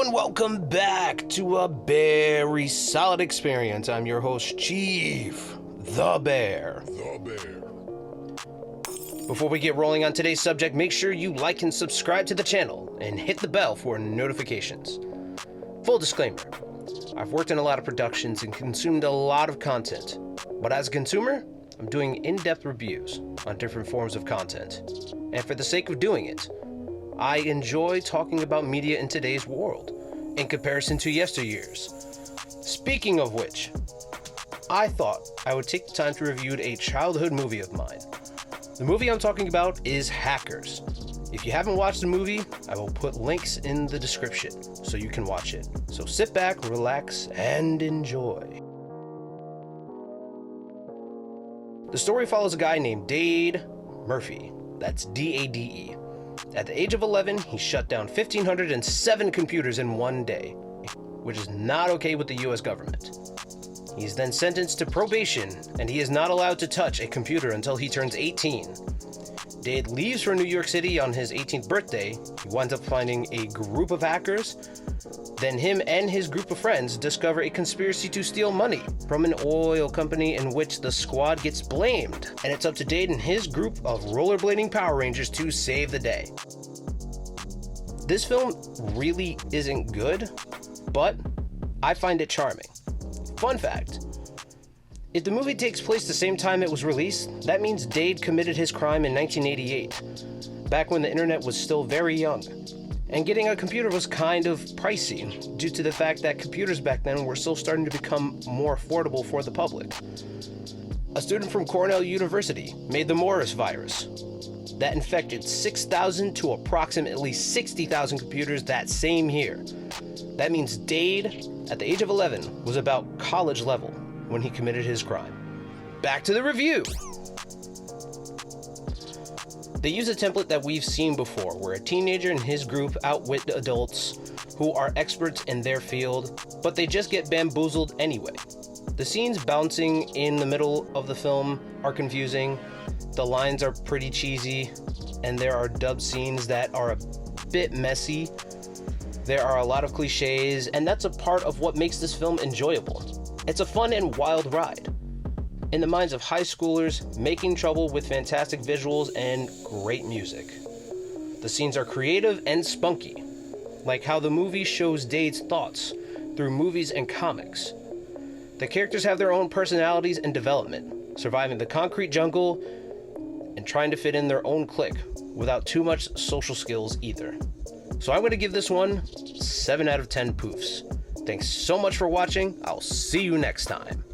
and welcome back to a very solid experience. I'm your host, Chief the Bear. Before we get rolling on today's subject, make sure you like and subscribe to the channel and hit the bell for notifications. Full disclaimer, I've worked in a lot of productions and consumed a lot of content, but as a consumer, I'm doing in-depth reviews on different forms of content. And for the sake of doing it, I enjoy talking about media in today's world, in comparison to yesteryear's. Speaking of which, I thought I would take the time to review a childhood movie of mine. The movie I'm talking about is Hackers. If you haven't watched the movie, I will put links in the description so you can watch it. So sit back, relax, and enjoy. The story follows a guy named Dade Murphy. That's D-A-D-E. At the age of 11, he shut down 1,507 computers in one day, which is not okay with the US government. He's then sentenced to probation, and he is not allowed to touch a computer until he turns 18. Dade leaves for New York City on his 18th birthday. He winds up finding a group of hackers. Then him and his group of friends discover a conspiracy to steal money from an oil company in which the squad gets blamed. And it's up to Dade and his group of rollerblading Power Rangers to save the day. This film really isn't good, but I find it charming. Fun fact, if the movie takes place the same time it was released, that means Dade committed his crime in 1988, back when the internet was still very young. And getting a computer was kind of pricey, due to the fact that computers back then were still starting to become more affordable for the public. A student from Cornell University made the Morris virus that infected 6,000 to approximately 60,000 computers that same year. That means Dade, at the age of 11, was about college level when he committed his crime. Back to the review! They use a template that we've seen before, where a teenager and his group outwit the adults who are experts in their field, but they just get bamboozled anyway. The scenes bouncing in the middle of the film are confusing, the lines are pretty cheesy, and there are dub scenes that are a bit messy. There are a lot of cliches, and that's a part of what makes this film enjoyable. It's a fun and wild ride in the minds of high schoolers making trouble with fantastic visuals and great music. The scenes are creative and spunky, like how the movie shows Dade's thoughts through movies and comics. The characters have their own personalities and development, surviving the concrete jungle and trying to fit in their own clique without too much social skills either. So I'm going to give this one 7 out of 10 poofs. Thanks so much for watching. I'll see you next time.